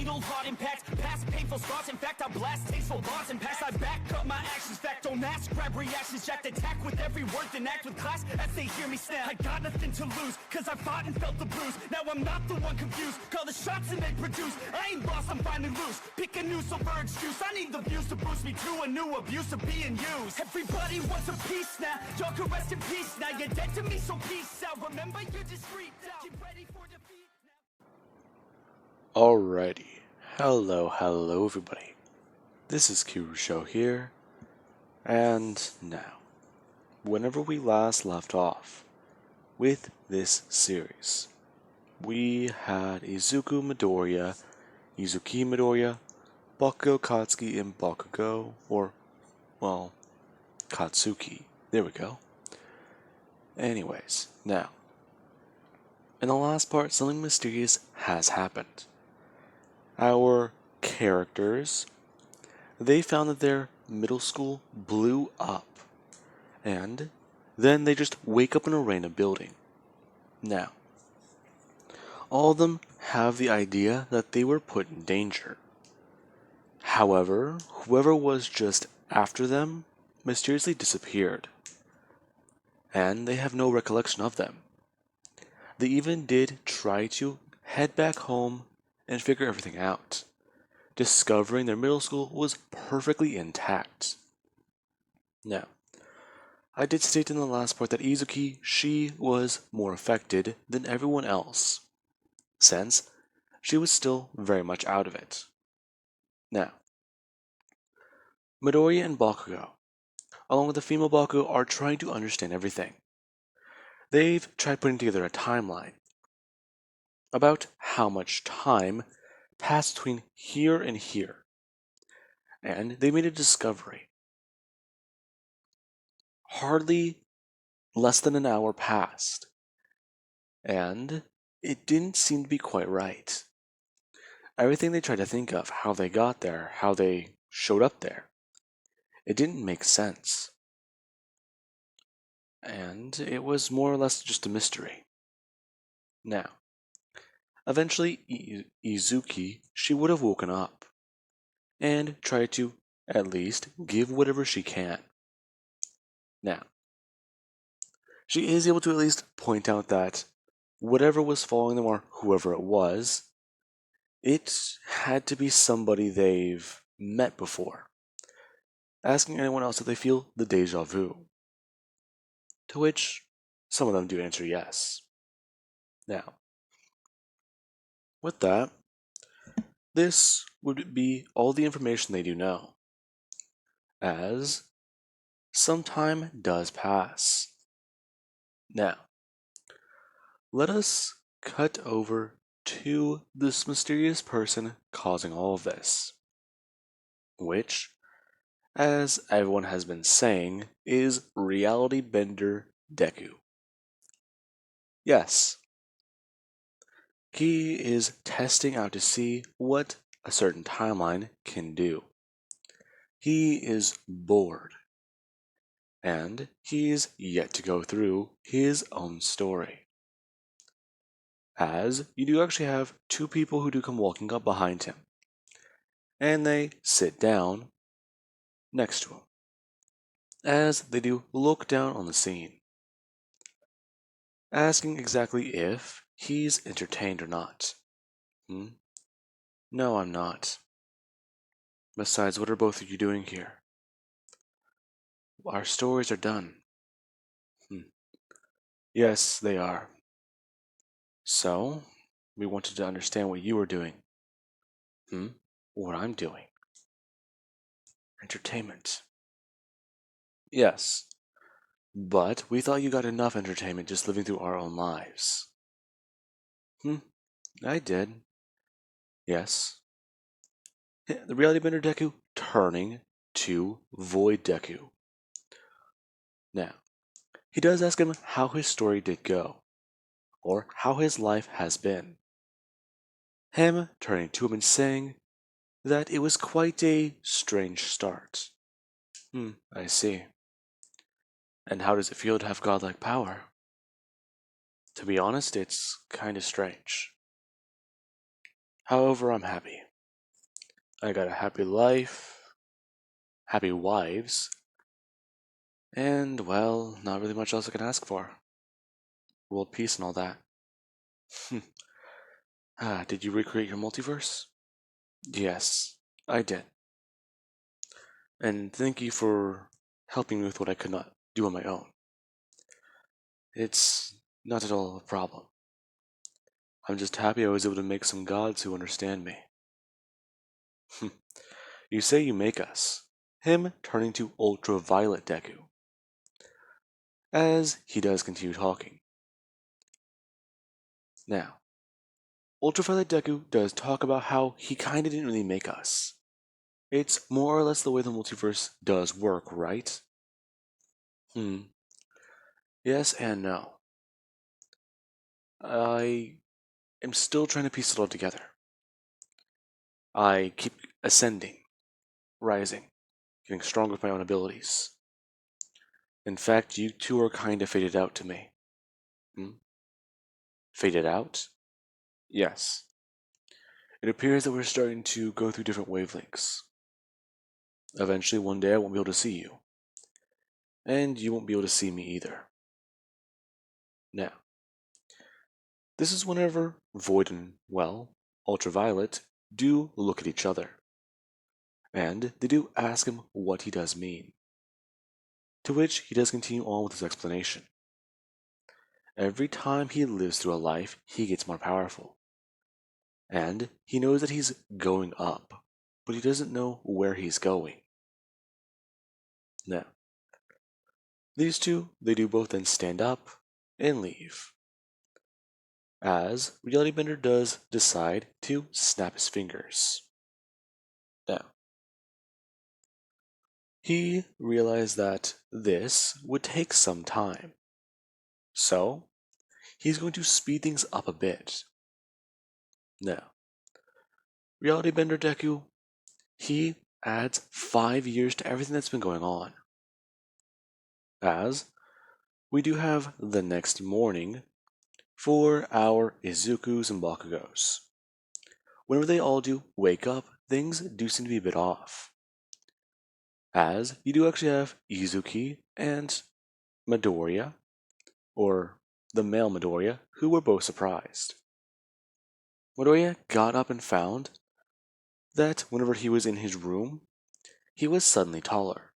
fatal heart impacts, past painful scars. In fact, I blast tasteful bars and pass. I back up my actions, fact don't ask, grab reactions, jacked attack with every word, then act with class as they hear me snap. I got nothing to lose, cause I fought and felt the bruise. Now I'm not the one confused, call the shots and they produce. I ain't lost, I'm finally loose, pick a new silver excuse. I need the views to boost me to a new abuse of being used. Everybody wants a piece now, y'all can rest in peace now. You're dead to me, so peace out. Remember, you're discreet now. Get ready for defeat now. Alrighty, hello everybody. This is Kirusho here, and now, whenever we last left off with this series, we had Izuku Midoriya, Bakugo Katsuki, and Bakugo, Katsuki. There we go. Anyways, now, in the last part, something mysterious has happened. Our characters, they found that their middle school blew up, and then they just wake up in a random building. Now, all of them have the idea that they were put in danger. However, whoever was just after them mysteriously disappeared, and they have no recollection of them. They even did try to head back home and figure everything out, discovering their middle school was perfectly intact. Now, I did state in the last part that Izuki, she was more affected than everyone else, since she was still very much out of it. Now, Midoriya and Bakugo, along with the female Bakugo, are trying to understand everything. They've tried putting together a timeline about how much time passed between here and here, and they made a discovery. Hardly less than an hour passed, and it didn't seem to be quite right. Everything they tried to think of, how they got there, how they showed up there, it didn't make sense. And it was more or less just a mystery. Now, eventually Izuki, she would have woken up and tried to at least give whatever she can. Now, she is able to at least point out that whatever was following them, or whoever it was, it had to be somebody they've met before, asking anyone else if they feel the deja vu. To which some of them do answer yes. Now, with that, this would be all the information they do know, as some time does pass. Now, let us cut over to this mysterious person causing all of this, which, as everyone has been saying, is Reality Bender Deku. Yes, he is testing out to see what a certain timeline can do. He is bored, and he's yet to go through his own story. As you do actually have two people who do come walking up behind him, and they sit down next to him, as they do look down on the scene, asking exactly if he's entertained or not. No, I'm not. Besides, what are both of you doing here? Our stories are done. Yes, they are. So, we wanted to understand what you were doing. What I'm doing. Entertainment. Yes, but we thought you got enough entertainment just living through our own lives. I did. Yes. The Reality Bender Deku turning to Void Deku. Now, he does ask him how his story did go, or how his life has been. Him turning to him and saying that it was quite a strange start. I see. And how does it feel to have godlike power? To be honest, it's kinda strange. However, I'm happy. I got a happy life, happy wives, and, well, not really much else I can ask for. World peace and all that. Did you recreate your multiverse? Yes, I did. And thank you for helping me with what I could not do on my own. It's not at all a problem. I'm just happy I was able to make some gods who understand me. You say you make us. Him turning to ultraviolet Deku. As he does continue talking. Now, ultraviolet Deku does talk about how he kinda didn't really make us. It's more or less the way the multiverse does work, right? Yes and no. I am still trying to piece it all together. I keep ascending, rising, getting stronger with my own abilities. In fact, you two are kind of faded out to me. Faded out? Yes. It appears that we're starting to go through different wavelengths. Eventually, one day I won't be able to see you. And you won't be able to see me either. Now, this is whenever Void and, well, Ultraviolet do look at each other. And they do ask him what he does mean. To which he does continue on with his explanation. Every time he lives through a life, he gets more powerful. And he knows that he's going up, but he doesn't know where he's going. Now, these two, they do both then stand up and leave. As Reality Bender does decide to snap his fingers. Now, he realized that this would take some time. So, he's going to speed things up a bit. Now, Reality Bender Deku, he adds 5 years to everything that's been going on. As we do have the next morning for our Izukus and Bakugos. Whenever they all do wake up, things do seem to be a bit off. As you do actually have Izuki and Midoriya, or the male Midoriya, who were both surprised. Midoriya got up and found that whenever he was in his room, he was suddenly taller,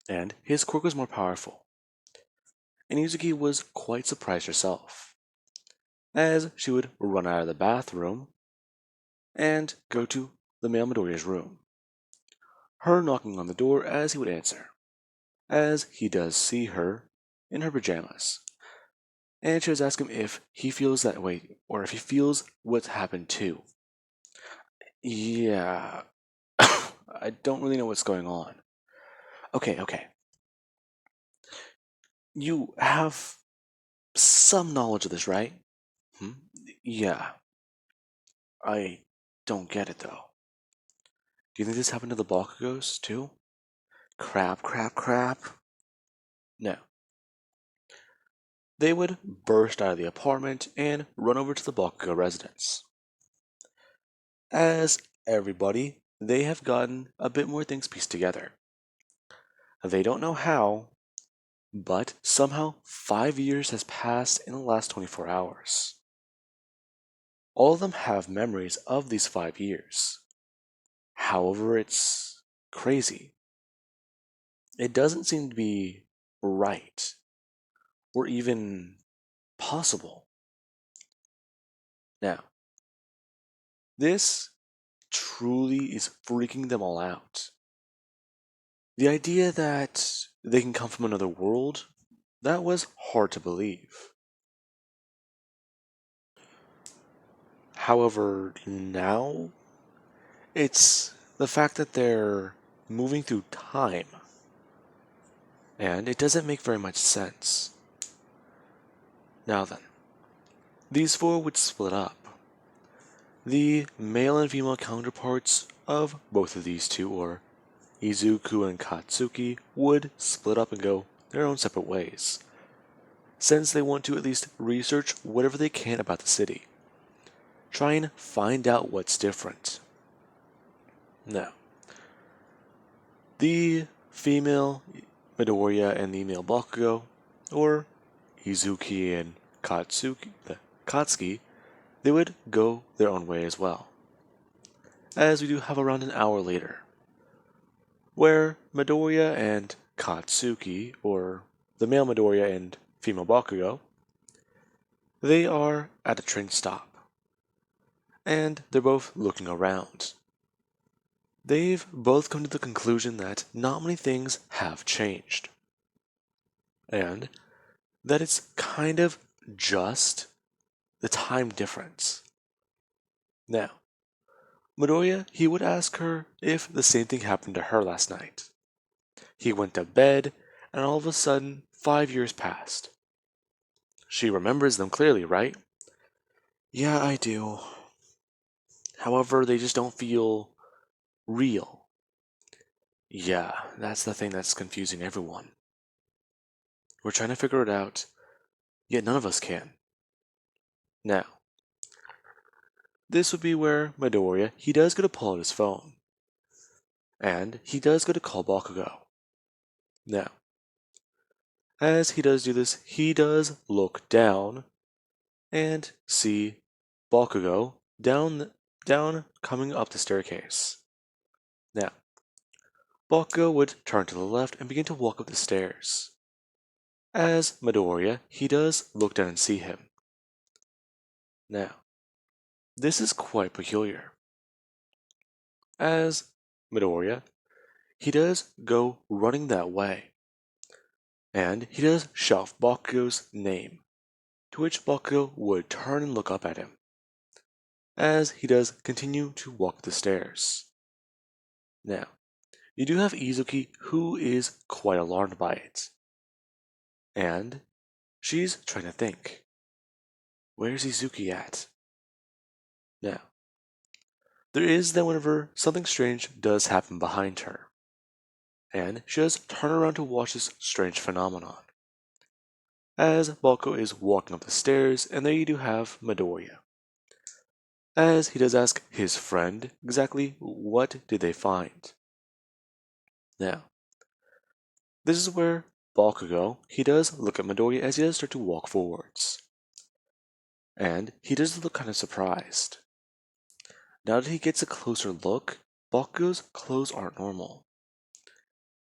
and his quirk was more powerful. And Izuki was quite surprised herself, as she would run out of the bathroom and go to the male Midoriya's room, her knocking on the door as he would answer, as he does see her in her pajamas. And she does ask him if he feels that way, or if he feels what's happened too. Yeah, I don't really know what's going on. Okay. You have some knowledge of this, right? Yeah. I don't get it though. Do you think this happened to the Bakugos too? Crap. No. They would burst out of the apartment and run over to the Bakugo residence. As everybody, they have gotten a bit more things pieced together. They don't know how, but somehow 5 years has passed in the last 24 hours. All of them have memories of these 5 years. However, it's crazy. It doesn't seem to be right, or even possible. Now, this truly is freaking them all out. The idea that they can come from another world, that was hard to believe. However, now, it's the fact that they're moving through time. And it doesn't make very much sense. Now then, these four would split up. The male and female counterparts of both of these two, or Izuku and Katsuki, would split up and go their own separate ways, since they want to at least research whatever they can about the city. Try and find out what's different. Now, the female Midoriya and the male Bakugo, or Izuki and Katsuki, they would go their own way as well. As we do have around an hour later, where Midoriya and Katsuki, or the male Midoriya and female Bakugo, they are at a train stop, and they're both looking around. They've both come to the conclusion that not many things have changed, and that it's kind of just the time difference. Now, Midoriya, he would ask her if the same thing happened to her last night. He went to bed, and all of a sudden, 5 years passed. She remembers them clearly, right? Yeah, I do. However, they just don't feel real. Yeah, that's the thing that's confusing everyone. We're trying to figure it out, yet none of us can. Now, this would be where Midoriya, he does go to pull out his phone. And he does go to call Bakugo. Now, as he does do this, he does look down and see Bakugo down coming up the staircase. Now, Bakugo would turn to the left and begin to walk up the stairs. As Midoriya, he does look down and see him. Now, this is quite peculiar. As Midoriya, he does go running that way, and he does shout Bakugo's name, to which Bakugo would turn and look up at him, as he does continue to walk the stairs. Now, you do have Izuki, who is quite alarmed by it, and she's trying to think, where's Izuki at? Now, there is then whenever something strange does happen behind her, and she does turn around to watch this strange phenomenon. As Bakugo is walking up the stairs, and there you do have Midoriya. As he does ask his friend exactly what did they find. Now, this is where Bakugo, he does look at Midoriya as he does start to walk forwards. And he does look kind of surprised. Now that he gets a closer look, Bakugo's clothes aren't normal.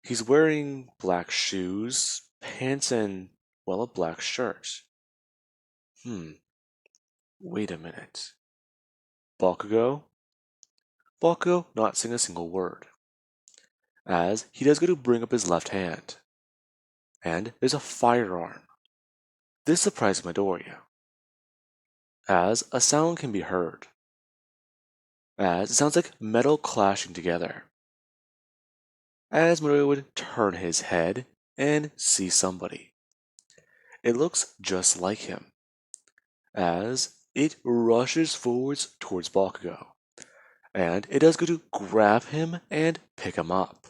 He's wearing black shoes, pants, and, well, a black shirt. Wait a minute. Bakugo? Bakugo not saying a single word, as he does go to bring up his left hand. And there's a firearm. This surprised Midoriya, as a sound can be heard, as it sounds like metal clashing together. As Midoriya would turn his head and see somebody. It looks just like him, as it rushes forwards towards Bakugo, and it does go to grab him and pick him up,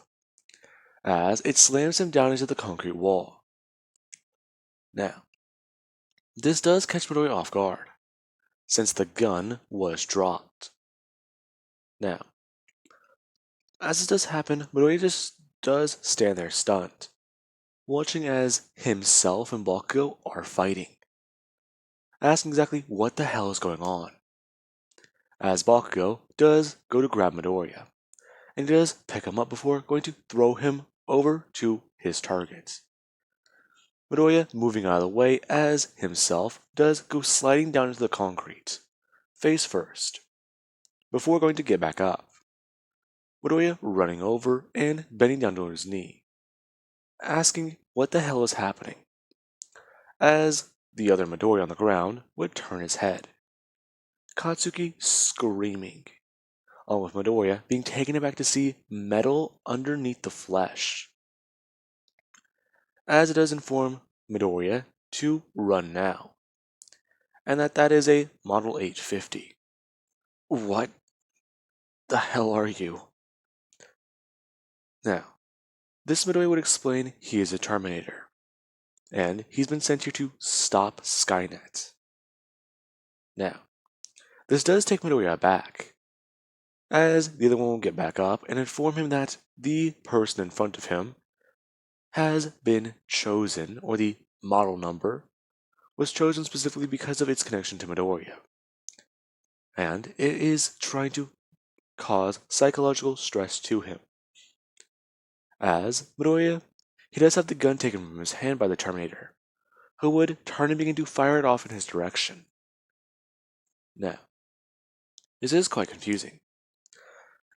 as it slams him down into the concrete wall. Now, this does catch Midoriya off guard, since the gun was dropped. Now, as this does happen, Midoriya just does stand there stunned, watching as himself and Bakugo are fighting, asking exactly what the hell is going on. As Bakugo does go to grab Midoriya, and he does pick him up before going to throw him over to his target. Midoriya moving out of the way as himself does go sliding down into the concrete, face first, before going to get back up. Midoriya running over and bending down to his knee, asking what the hell is happening, as the other Midoriya on the ground would turn his head. Katsuki screaming, along with Midoriya being taken aback to see metal underneath the flesh. As it does inform Midoriya to run now, and that is a Model 850. What the hell are you? Now, this Midoriya would explain he is a Terminator, and he's been sent here to stop Skynet. Now, this does take Midoriya aback, as the other one will get back up and inform him that the person in front of him has been chosen, or the model number was chosen specifically because of its connection to Midoriya. And it is trying to cause psychological stress to him. As Midoriya, he does have the gun taken from his hand by the Terminator, who would turn and begin to fire it off in his direction. Now, this is quite confusing,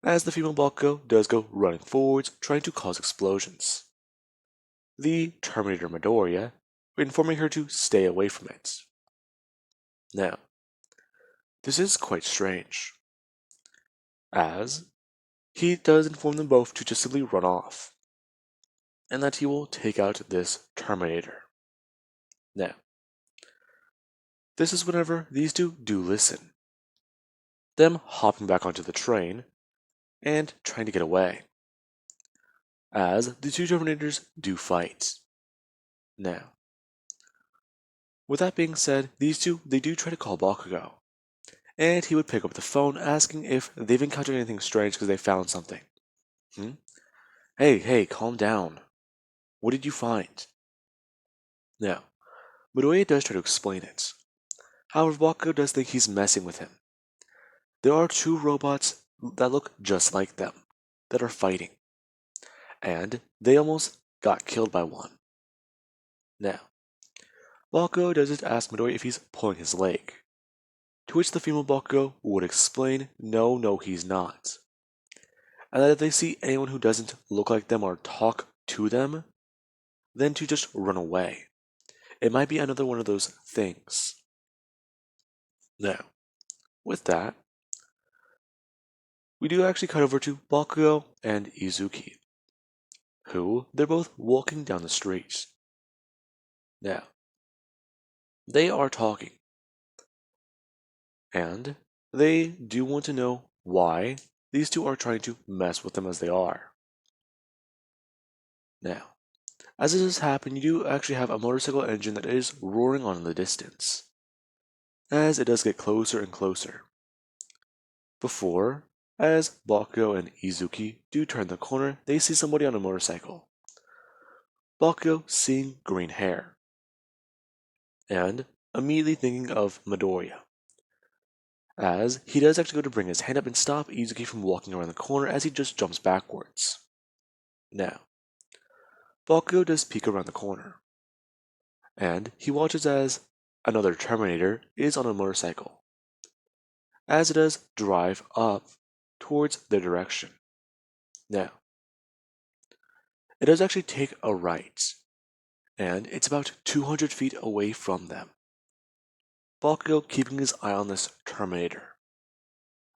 as the female Bakugo does go running forwards, trying to cause explosions. The Terminator Midoriya informing her to stay away from it. Now, this is quite strange, as he does inform them both to just simply run off, and that he will take out this Terminator. Now, this is whenever these two do listen, them hopping back onto the train and trying to get away, as the two Terminators do fight. Now, with that being said, these two, they do try to call Bakugo, and he would pick up the phone asking if they've encountered anything strange because they found something. Hey, calm down. What did you find? Now, Midoriya does try to explain it. However, Bakugo does think he's messing with him. There are two robots that look just like them that are fighting, and they almost got killed by one. Now, Bakugo does just ask Midoriya if he's pulling his leg, to which the female Bakugo would explain, no, he's not. And that if they see anyone who doesn't look like them or talk to them, then to just run away. It might be another one of those things. Now, with that, we do actually cut over to Bakugo and Izuki, who they're both walking down the street. Now, they are talking, and they do want to know why these two are trying to mess with them as they are. Now, as this has happened, you do actually have a motorcycle engine that is roaring on in the distance, as it does get closer and closer. Before, as Bakugo and Izuki do turn the corner, they see somebody on a motorcycle. Bakugo seeing green hair, and immediately thinking of Midoriya, as he does actually go to bring his hand up and stop Izuki from walking around the corner as he just jumps backwards. Now, Bakugo does peek around the corner, and he watches as another Terminator is on a motorcycle, as it does drive up towards their direction. Now, it does actually take a right, and it's about 200 feet away from them. Bakugo keeping his eye on this Terminator,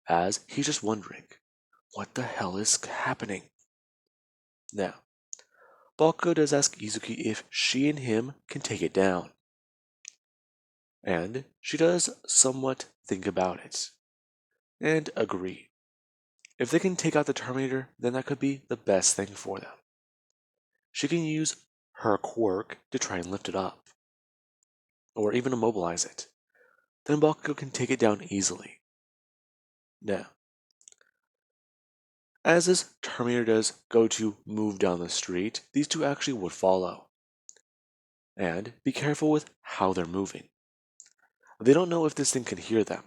as he's just wondering, what the hell is happening? Now, Bakugo does ask Izuki if she and him can take it down, and she does somewhat think about it, and agree. If they can take out the Terminator, then that could be the best thing for them. She can use her quirk to try and lift it up, or even immobilize it. Then Bakugo can take it down easily. Now, as this Terminator does go to move down the street, these two actually would follow. And be careful with how they're moving. They don't know if this thing can hear them.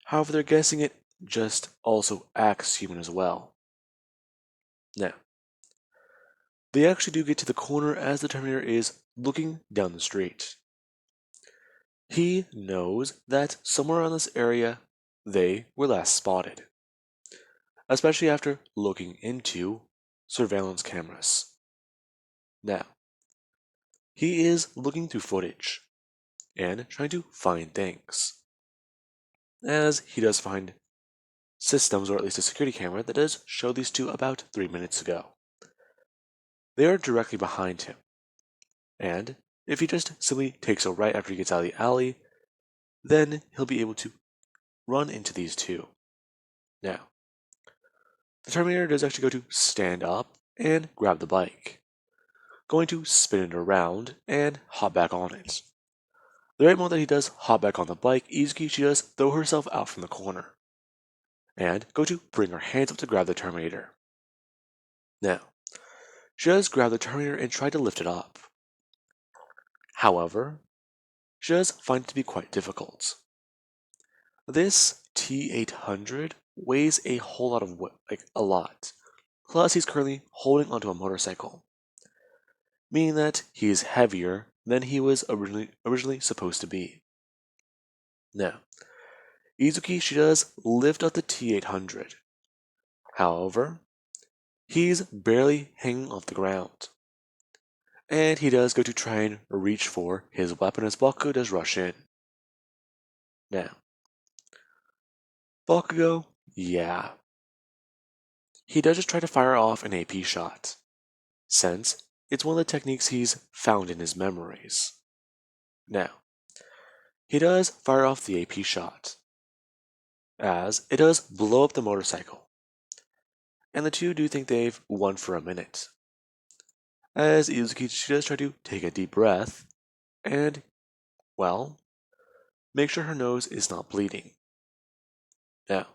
However, they're guessing it just also acts human as well. Now, they actually do get to the corner as the Terminator is looking down the street. He knows that somewhere around this area they were last spotted, especially after looking into surveillance cameras. Now, he is looking through footage and trying to find things, as he does find systems, or at least a security camera, that does show these two about 3 minutes ago. They are directly behind him, and if he just simply takes a right after he gets out of the alley, then he'll be able to run into these two. Now, the Terminator does actually go to stand up and grab the bike, going to spin it around and hop back on it. The right moment that he does hop back on the bike, Izuki, she does throw herself out from the corner, and go to bring her hands up to grab the Terminator. Now, she does grab the Terminator and try to lift it up. However, she does find it to be quite difficult. This T-800 weighs a whole lot of a lot. Plus, he's currently holding onto a motorcycle, meaning that he is heavier than he was originally supposed to be. Now, Izuki, she does lift up the T-800. However, he's barely hanging off the ground. And he does go to try and reach for his weapon as Bakugo does rush in. Now, Bakugo, yeah. He does just try to fire off an AP shot, since it's one of the techniques he's found in his memories. Now, he does fire off the AP shot, as it does blow up the motorcycle. And the two do think they've won for a minute. As Izuki, she does try to take a deep breath, and, well, make sure her nose is not bleeding. Now,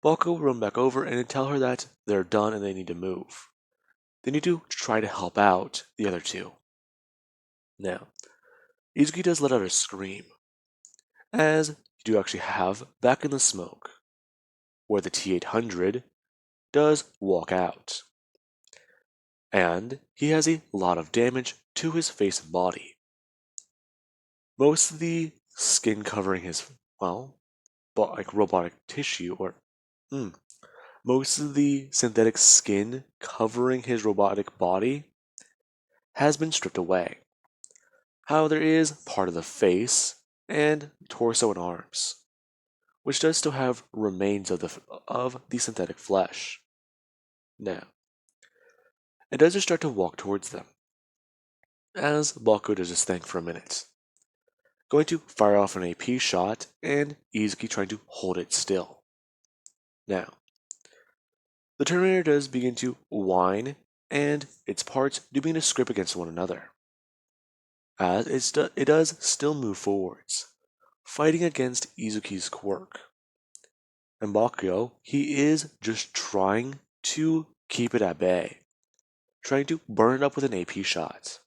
Bakugo will run back over and tell her that they're done and they need to move. They need to try to help out the other two. Now, Izuki does let out a scream, as you do actually have back in the smoke, where the T-800 does walk out. And he has a lot of damage to his face and body. Most of the skin covering his, robotic tissue, or most of the synthetic skin covering his robotic body has been stripped away. However, there is part of the face and torso and arms, which does still have remains of the synthetic flesh. Now, it does just start to walk towards them, as Bakugo does just think for a minute, going to fire off an AP shot and Izuki trying to hold it still. Now, the Terminator does begin to whine, and its parts do begin to scrape against one another, as it does still move forwards, fighting against Izuki's quirk. And Bakugo, he is just trying to keep it at bay, trying to burn it up with an AP shot.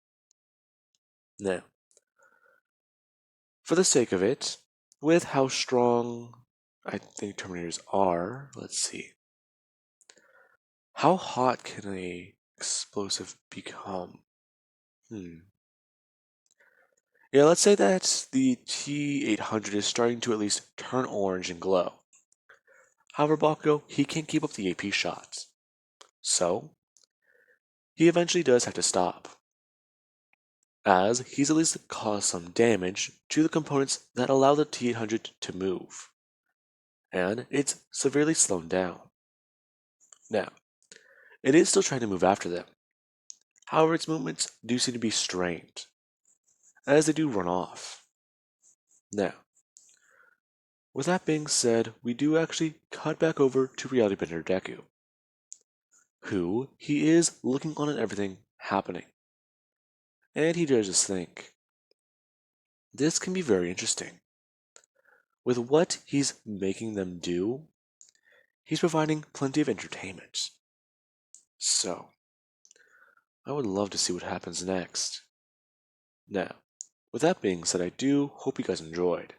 Now, for the sake of it, with how strong I think Terminators are, let's see. How hot can a explosive become? Yeah, let's say that the T-800 is starting to at least turn orange and glow. However, Bakugo, he can't keep up the AP shots. So, he eventually does have to stop, as he's at least caused some damage to the components that allow the T-800 to move. And it's severely slowed down. Now, it is still trying to move after them. However, its movements do seem to be strained, as they do run off. Now, with that being said, we do actually cut back over to Reality Bender Deku, who he is looking on at everything happening. And he does just think, this can be very interesting. With what he's making them do, he's providing plenty of entertainment. So, I would love to see what happens next. Now, with that being said, I do hope you guys enjoyed.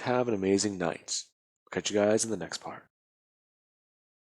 Have an amazing night. Catch you guys in the next part.